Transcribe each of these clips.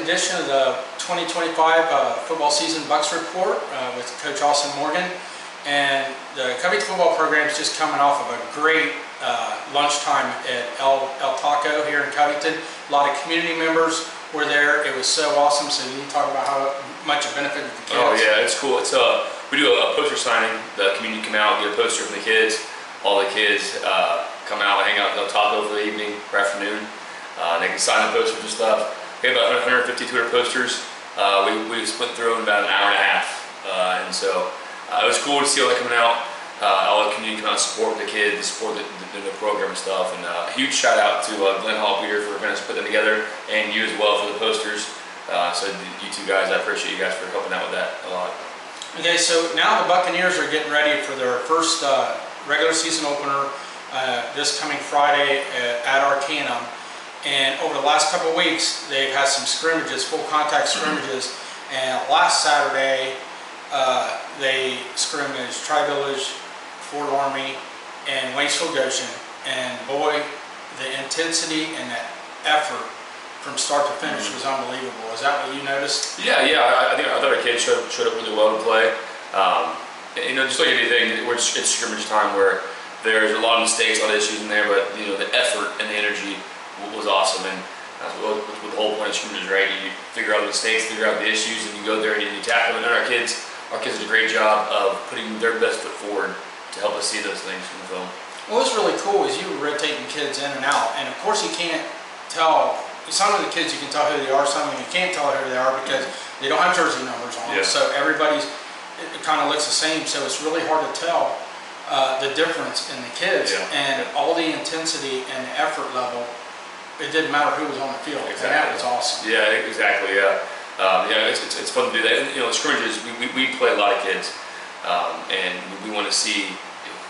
edition of the 2025 football season Bucks Report with Coach Austin Morgan. And the Covington football program is just coming off of a great lunchtime at El Taco here in Covington. A lot of community members were there. It was so awesome. So you can talk about how much it benefited the kids. Oh yeah, it's cool. It's we do a poster signing. The community come out, get a poster from the kids. All the kids come out, hang out at El Taco for the evening or afternoon. They can sign the posters and stuff. We have about 150, 200 posters. We split through in about an hour and a half. And so it was cool to see all that coming out. All the community come out and support the kids, support the program and stuff. And a huge shout out to Glenn Hall Peter for putting them together, and you as well for the posters. So you two guys, I appreciate you guys for helping out with that a lot. Okay, so now the Buccaneers are getting ready for their first regular season opener this coming Friday at Arcanum. And over the last couple of weeks, they've had some scrimmages, full contact scrimmages. And last Saturday, they scrimmaged Tri-Village, Fort Army, and Waynesville Goshen. And boy, the intensity and the effort from start to finish was unbelievable. Is that what you noticed? Yeah. I thought our kids showed up really well to play. Just like anything, it's scrimmage time where there's a lot of mistakes, a lot of issues in there, but the effort and the energy was awesome. And with the whole point of scrimmages, right? You figure out the mistakes, figure out the issues, and you go there and you tackle them. And our kids did a great job of putting their best foot forward to help us see those things from the film. Well, what's really cool is you were rotating kids in and out, and of course you can't tell. Some of the kids you can tell who they are, some of them you can't tell who they are because they don't have jersey numbers on. Yeah. So it kind of looks the same. So it's really hard to tell the difference in the kids, and all the intensity and the effort level. It didn't matter who was on the field, exactly. And that was awesome. Yeah, exactly. Yeah, it's fun to do that. And, scrimmages, we play a lot of kids, and we want to see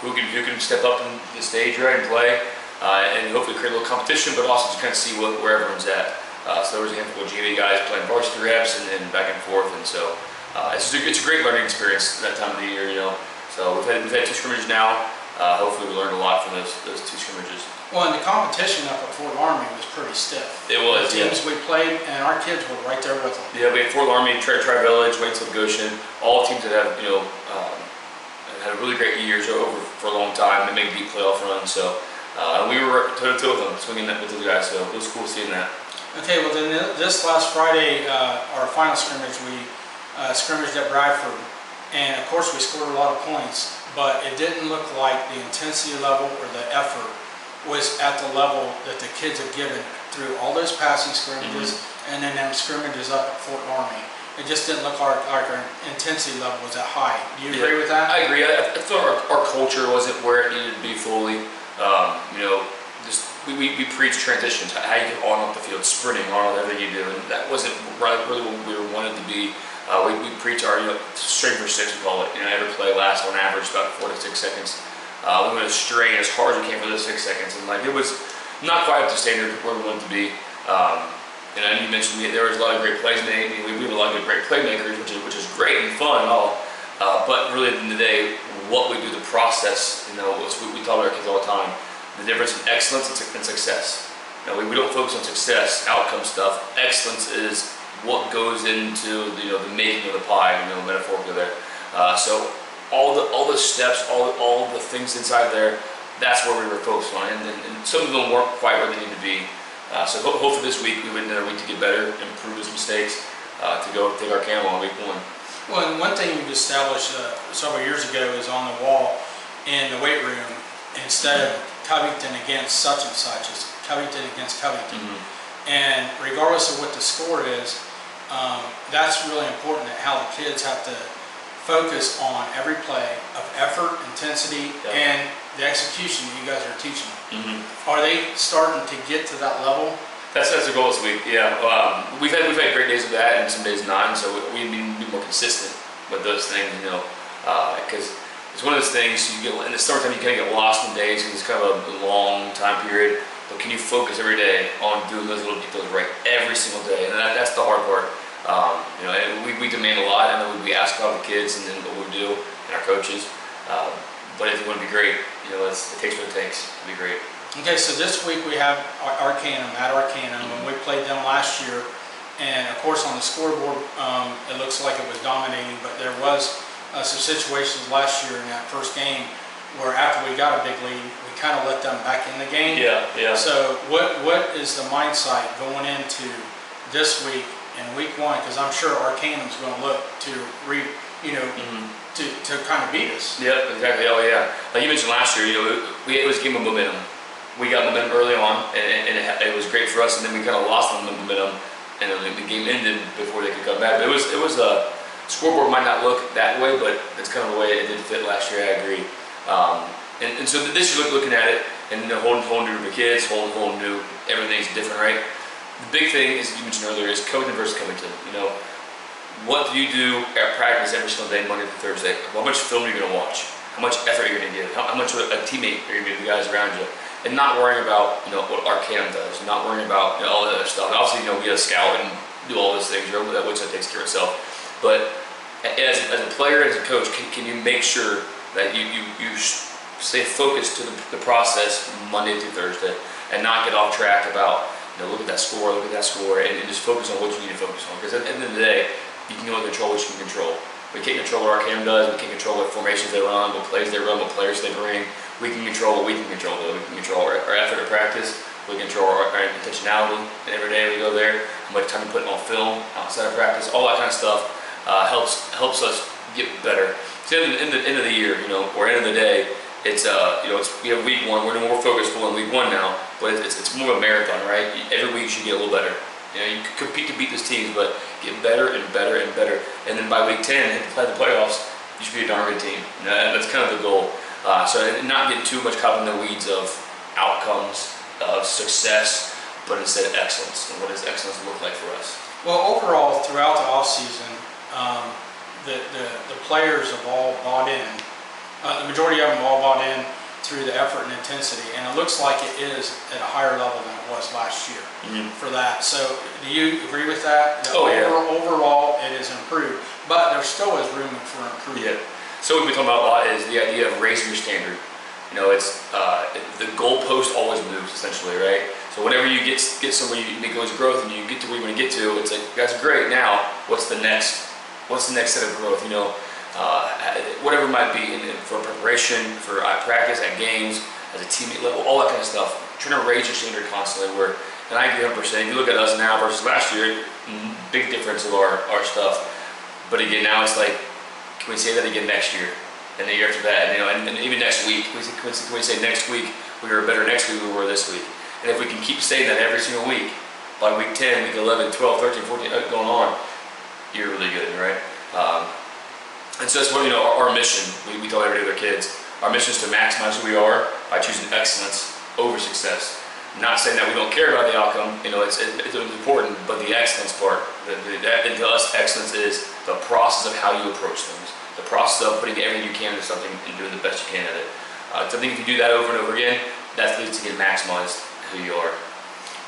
who can step up on the stage, right, and play, and hopefully create a little competition, but also to kind of see where everyone's at. So there was a handful of GA guys playing varsity reps and then back and forth, and so it's a great learning experience that time of the year. So we've had two scrimmages now. Hopefully we learned a lot from those two scrimmages. Well, and the competition up at Fort Army was pretty stiff. It was, the teams we played, and our kids were right there with them. Yeah, we had Fort Army, Tri-Village, Waynesville Goshen, all teams that have, had really great years over for a long time. They made deep playoff runs, so we were toe-to-toe with them, swinging that with the guys, so it was cool seeing that. Okay, well then this last Friday, our final scrimmage, we scrimmaged at Bradford, and of course we scored a lot of points, but it didn't look like the intensity level or the effort was at the level that the kids have given through all those passing scrimmages and then them scrimmages up at Fort Army. It just didn't look like our intensity level was that high. Do you agree with that? I agree. I thought our culture wasn't where it needed to be fully. We preach transitions, how you get on off the field, sprinting, on whatever you do, and that wasn't really what we wanted to be. We preach our straight for six, we call it. Every play lasts on average about 4 to 6 seconds. We went to strain as hard as we can for those 6 seconds, and it was not quite up to standard where we wanted to be. And you mentioned there was a lot of great plays made. We have a lot of great playmakers, which is great and fun and all. But really, at the end of the day, what we do, the process, we tell our kids all the time, the difference in excellence and success. We don't focus on success, outcome stuff. Excellence is what goes into the making of the pie, metaphorically there. So all the steps, all the things inside there, that's where we were focused on, and some of them weren't quite where they need to be. So hopefully this week we went another week to get better, improve those mistakes, to go take our camel on week 1. Well, and one thing we've established several years ago is on the wall in the weight room, instead of Covington against such and such, it's Covington against Covington. And regardless of what the score is, that's really important, how the kids have to focus on every play of effort, intensity, and the execution that you guys are teaching them. Are they starting to get to that level? That's the goal this week. Yeah, we've had great days of that and some days not, and so we need to be more consistent with those things. Because it's one of those things you get in the summertime. You kind of get lost in days because it's kind of a long time period. But can you focus every day on doing those little details right every single day? And that's the hard part. We demand a lot, and then we ask about the kids and then what we do and our coaches. But if you want to be great, it takes what it takes to be great. Okay, so this week we have Arcanum at Arcanum, and we played them last year. And of course on the scoreboard, it looks like it was dominating, but there was some situations last year in that first game where after we got a big lead, we kind of let them back in the game. Yeah. So what is the mindset going into this week and week 1? Because I'm sure Arcanum's going to look to to kind of beat us. Yep, exactly. Oh yeah. Like you mentioned last year, it was a game of momentum. We got momentum early on, and it was great for us. And then we kind of lost on the momentum, and the game ended before they could come back. But it was a scoreboard might not look that way, but it's kind of the way it did fit last year. I agree. And so this year, looking at it, and whole new group of kids, whole new, everything's different, right? The big thing, as you mentioned earlier, is Covington versus Covington. What do you do at practice every single day, Monday through Thursday? How much film are you going to watch? How much effort are you going to give? How much of a teammate are you going to be to the guys around you? And not worrying about what Arcanum does, not worrying about all the other stuff. And obviously, we have a scout and do all those things, which that takes care of itself. But as a player, as a coach, can you make sure that you stay focused to the process Monday through Thursday and not get off track about look at that score, and just focus on what you need to focus on. Because at the end of the day, you can only control what you can control. We can't control what Arcanum does. We can't control what formations they run, what plays they run, what players they bring. We can control what we can control, though. We can control our effort at practice. We can control our intentionality. And every day we go there, how much time we put on film outside of practice, all that kind of stuff helps us get better. So in the end of the year, or end of the day, we have week 1. We're more focused on week 1 now, but it's more of a marathon, right? Every week you should get a little better. You can compete to beat these teams, but get better and better and better. And then by week 10, play the playoffs, you should be a darn good team. That's kind of the goal. So not getting too much caught in the weeds of outcomes, of success, but instead excellence. And what does excellence look like for us? Well, overall, throughout the off season, the players have all bought in. The majority of them all bought in through the effort and intensity, and it looks like it is at a higher level than it was last year for that. So do you agree with that? Overall, it is improved, but there still is room for improvement. Yeah. So what we talk about a lot is the idea of raising your standard. It's the goalpost always moves essentially, right? So whenever you get somewhere you make those growth and you get to where you want to get to, it's like that's great. Now, what's the next set of growth? Whatever it might be for preparation, for practice, at games, as a teammate level, all that kind of stuff. Trying to raise your standard constantly. And I agree 100%. If you look at us now versus last year, big difference of our stuff. But again, now it's like, can we say that again next year? And the year after that, and even next week, can we say next week we were better next week than we were this week? And if we can keep saying that every single week, by week 10, week 11, 12, 13, 14, going on, you're really good, right? And so that's what our mission. We tell every day with our kids. Our mission is to maximize who we are by choosing excellence over success. Not saying that we don't care about the outcome. It's important, but the excellence part. And to us, excellence is the process of how you approach things. The process of putting everything you can into something and doing the best you can at it. So I think if you do that over and over again, that leads to getting maximized who you are.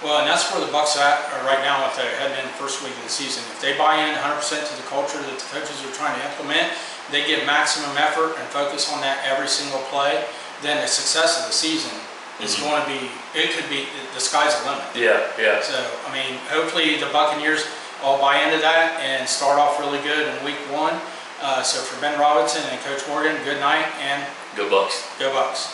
Well, and that's where the Bucks are at right now if they're heading in the first week of the season. If they buy in 100% to the culture that the coaches are trying to implement, they give maximum effort and focus on that every single play, then the success of the season is going to be, it could be, the sky's the limit. Yeah. So, hopefully the Buccaneers all buy into that and start off really good in week 1. So for Ben Robinson and Coach Morgan, good night and go Bucks. Go Bucks.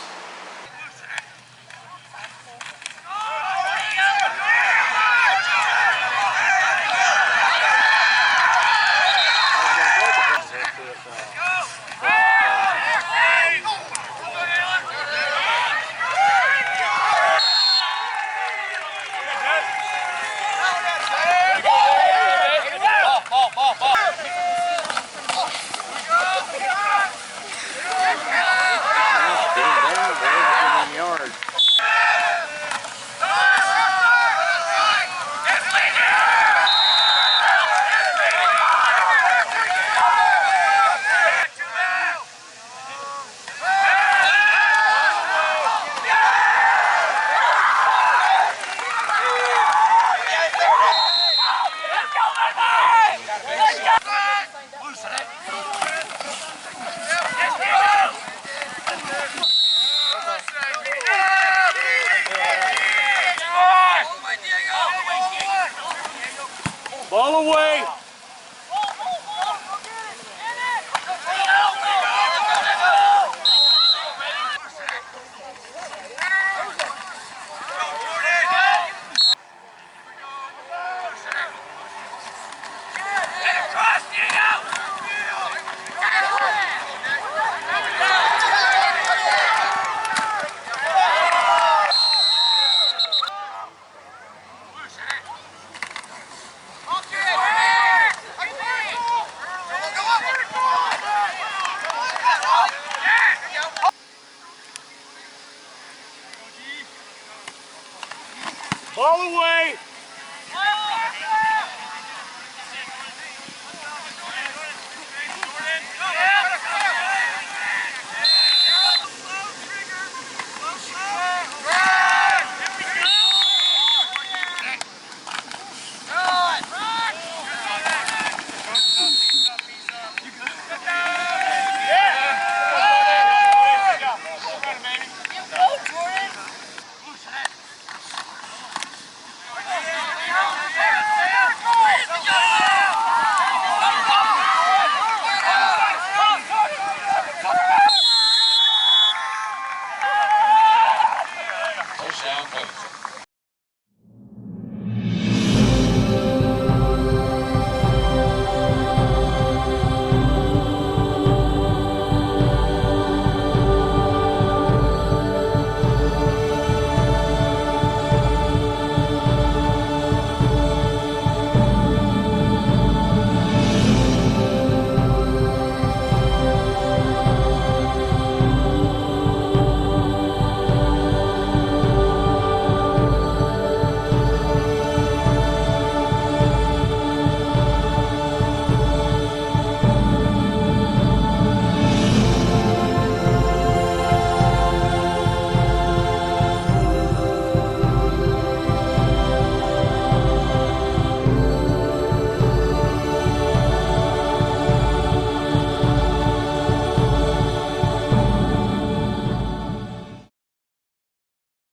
play.